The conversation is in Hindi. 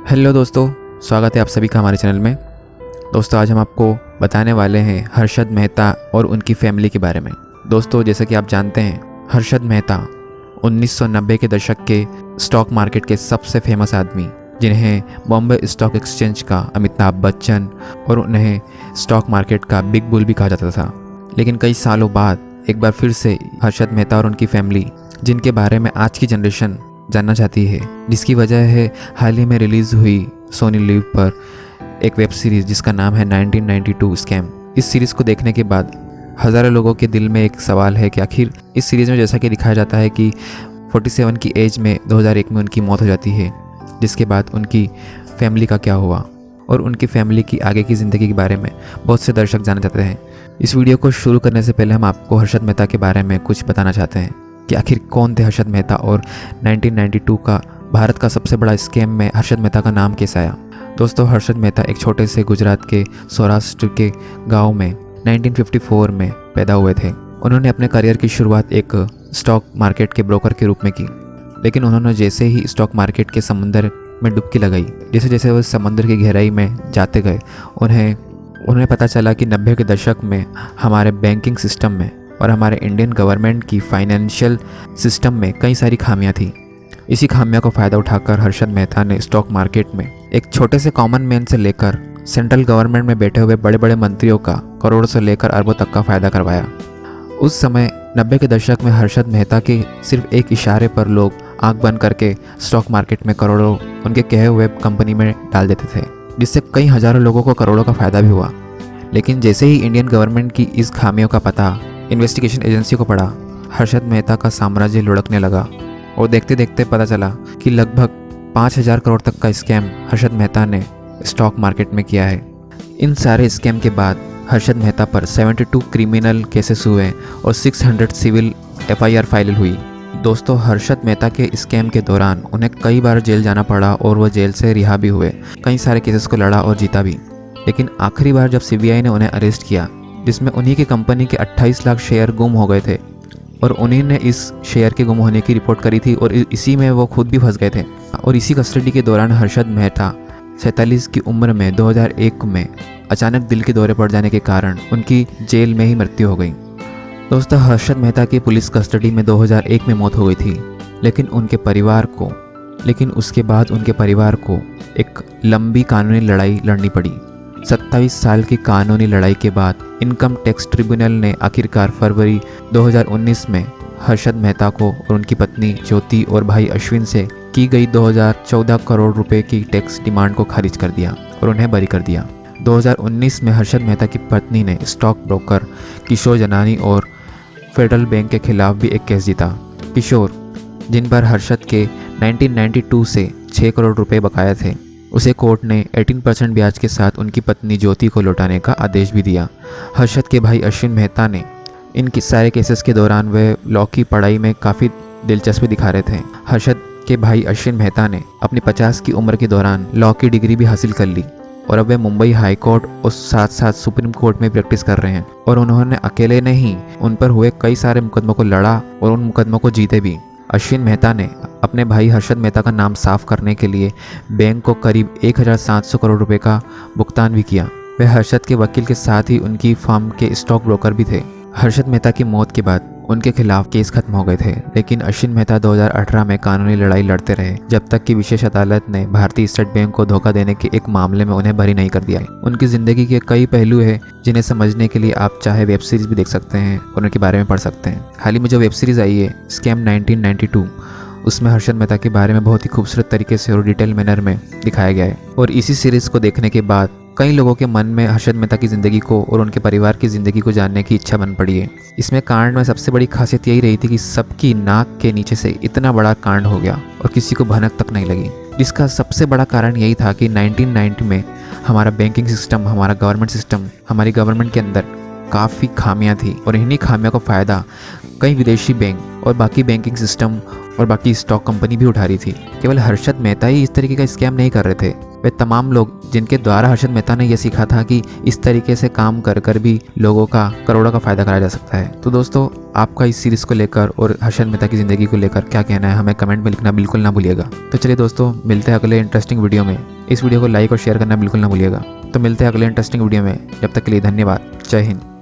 हेलो दोस्तों, स्वागत है आप सभी का हमारे चैनल में। दोस्तों, आज हम आपको बताने वाले हैं हर्षद मेहता और उनकी फैमिली के बारे में। दोस्तों, जैसा कि आप जानते हैं, हर्षद मेहता 1990 के दशक के स्टॉक मार्केट के सबसे फेमस आदमी, जिन्हें बॉम्बे स्टॉक एक्सचेंज का अमिताभ बच्चन और उन्हें स्टॉक मार्केट का बिग बुल भी कहा जाता था। लेकिन कई सालों बाद एक बार फिर से हर्षद मेहता और उनकी फैमिली, जिनके बारे में आज की जनरेशन जानना चाहती है, जिसकी वजह है हाल ही में रिलीज़ हुई सोनी लिव पर एक वेब सीरीज़ जिसका नाम है 1992 स्कैम। इस सीरीज़ को देखने के बाद हज़ारों लोगों के दिल में एक सवाल है कि आखिर इस सीरीज़ में जैसा कि दिखाया जाता है कि 47 की एज में 2001 में उनकी मौत हो जाती है, जिसके बाद उनकी फैमिली का क्या हुआ और उनकी फैमिली की आगे की ज़िंदगी के बारे में बहुत से दर्शक जानना चाहते हैं। इस वीडियो को शुरू करने से पहले हम आपको हर्षद मेहता के बारे में कुछ बताना चाहते हैं कि आखिर कौन थे हर्षद मेहता और 1992 का भारत का सबसे बड़ा स्कैम में हर्षद मेहता का नाम कैसे आया। दोस्तों, हर्षद मेहता एक छोटे से गुजरात के सौराष्ट्र के गांव में 1954 में पैदा हुए थे। उन्होंने अपने करियर की शुरुआत एक स्टॉक मार्केट के ब्रोकर के रूप में की, लेकिन उन्होंने जैसे ही स्टॉक मार्केट के समंदर में डुबकी लगाई, जैसे जैसे वो समंदर की गहराई में जाते गए, उन्हें पता चला कि 90 के दशक में हमारे बैंकिंग सिस्टम में और हमारे इंडियन गवर्नमेंट की फाइनेंशियल सिस्टम में कई सारी खामियां थी। इसी खामियों का फ़ायदा उठाकर हर्षद मेहता ने स्टॉक मार्केट में एक छोटे से कॉमन मैन से लेकर सेंट्रल गवर्नमेंट में बैठे हुए बड़े बड़े मंत्रियों का करोड़ों से लेकर अरबों तक का फ़ायदा करवाया। उस समय 90 के दशक में हर्षद मेहता के सिर्फ एक इशारे पर लोग आंख बंद करके स्टॉक मार्केट में करोड़ों उनके कहे हुए कंपनी में डाल देते थे, जिससे कई हज़ारों लोगों को करोड़ों का फ़ायदा भी हुआ। लेकिन जैसे ही इंडियन गवर्नमेंट की इस खामियों का पता इन्वेस्टिगेशन एजेंसी को पड़ा, हर्षद मेहता का साम्राज्य लुढ़कने लगा और देखते देखते पता चला कि लगभग 5,000 करोड़ तक का स्कैम हर्षद मेहता ने स्टॉक मार्केट में किया है। इन सारे स्कैम के बाद हर्षद मेहता पर 72 क्रिमिनल केसेस हुए और 600 सिविल FIR फाइल हुई। दोस्तों, हर्षद मेहता के स्कैम के दौरान उन्हें कई बार जेल जाना पड़ा और वह जेल से रिहा भी हुए। कई सारे केसेस को लड़ा और जीता भी। लेकिन आखिरी बार जब CBI ने उन्हें अरेस्ट किया, जिसमें उन्हीं की कंपनी के 28 लाख शेयर गुम हो गए थे और उन्हीं ने इस शेयर के गुम होने की रिपोर्ट करी थी और इसी में वो खुद भी फंस गए थे। और इसी कस्टडी के दौरान हर्षद मेहता 47 की उम्र में 2001 में अचानक दिल के दौरे पड़ जाने के कारण उनकी जेल में ही मृत्यु हो गई। दोस्तों, हर्षद मेहता की पुलिस कस्टडी में 2001 में मौत हो गई थी, लेकिन उसके बाद उनके परिवार को एक लंबी कानूनी लड़ाई लड़नी पड़ी। 27 साल की कानूनी लड़ाई के बाद इनकम टैक्स ट्रिब्यूनल ने आखिरकार फरवरी 2019 में हर्षद मेहता को और उनकी पत्नी ज्योति और भाई अश्विन से की गई 2014 करोड़ रुपए की टैक्स डिमांड को खारिज कर दिया और उन्हें बरी कर दिया। 2019 में हर्षद मेहता की पत्नी ने स्टॉक ब्रोकर किशोर जनानी और फेडरल बैंक के खिलाफ भी एक केस जीता। किशोर, जिन पर हर्षद के 1992 से 6 करोड़ रुपए बकाया थे, उसे कोर्ट ने 18% ब्याज के साथ उनकी पत्नी ज्योति को लौटाने का आदेश भी दिया। हर्षद के भाई अश्विन मेहता ने इन सारे केसेस के दौरान वे लॉ की पढ़ाई में काफ़ी दिलचस्पी दिखा रहे थे। हर्षद के भाई अश्विन मेहता ने अपनी 50 की उम्र के दौरान लॉ की डिग्री भी हासिल कर ली और अब वे मुंबई हाई कोर्ट और साथ साथ सुप्रीम कोर्ट में प्रैक्टिस कर रहे हैं। और उन्होंने अकेले नहीं, उन पर हुए कई सारे मुकदमों को लड़ा और उन मुकदमों को जीते भी। अश्विन मेहता ने अपने भाई हर्षद मेहता का नाम साफ करने के लिए बैंक को करीब 1,700 करोड़ रुपए का भुगतान भी किया। वे हर्षद के वकील के साथ ही उनकी फर्म के स्टॉक ब्रोकर भी थे। हर्षद मेहता की मौत के बाद उनके खिलाफ केस खत्म हो गए थे, लेकिन अश्विन मेहता 2018 में कानूनी लड़ाई लड़ते रहे, जब तक कि विशेष अदालत ने भारतीय स्टेट बैंक को धोखा देने के एक मामले में उन्हें बरी नहीं कर दिया है। उनकी ज़िंदगी के कई पहलू हैं जिन्हें समझने के लिए आप चाहे वेब सीरीज़ भी देख सकते हैं और उनके बारे में पढ़ सकते हैं। हाल ही में जो वेब सीरीज़ आई है स्कैम 1992, उसमें हर्षद मेहता के बारे में बहुत ही खूबसूरत तरीके से और डिटेल मैनर में दिखाया गया है। और इसी सीरीज़ को देखने के बाद कई लोगों के मन में हर्षद मेहता की ज़िंदगी को और उनके परिवार की ज़िंदगी को जानने की इच्छा बन पड़ी है। इसमें कांड में सबसे बड़ी खासियत यही रही थी कि सबकी नाक के नीचे से इतना बड़ा कांड हो गया और किसी को भनक तक नहीं लगी, जिसका सबसे बड़ा कारण यही था कि 1990 में हमारा बैंकिंग सिस्टम, हमारा गवर्नमेंट सिस्टम, हमारी गवर्नमेंट के अंदर काफ़ी खामियां थी और इन्हीं खामियों का फ़ायदा कई विदेशी बैंक और बाकी बैंकिंग सिस्टम और बाकी स्टॉक कंपनी भी उठा रही थी। केवल हर्षद मेहता ही इस तरीके का स्कैम नहीं कर रहे थे, वे तमाम लोग जिनके द्वारा हर्षद मेहता ने यह सीखा था कि इस तरीके से काम कर कर भी लोगों का करोड़ों का फ़ायदा कराया जा सकता है। तो दोस्तों, आपका इस सीरीज़ को लेकर और हर्षद मेहता की ज़िंदगी को लेकर क्या कहना है हमें कमेंट में लिखना बिल्कुल ना भूलिएगा। तो चलिए दोस्तों, मिलते हैं अगले इंटरेस्टिंग वीडियो में। इस वीडियो को लाइक और शेयर करना बिल्कुल ना भूलिएगा। तो मिलते हैं अगले इंटरेस्टिंग वीडियो में। जब तक के लिए धन्यवाद। जय हिंद।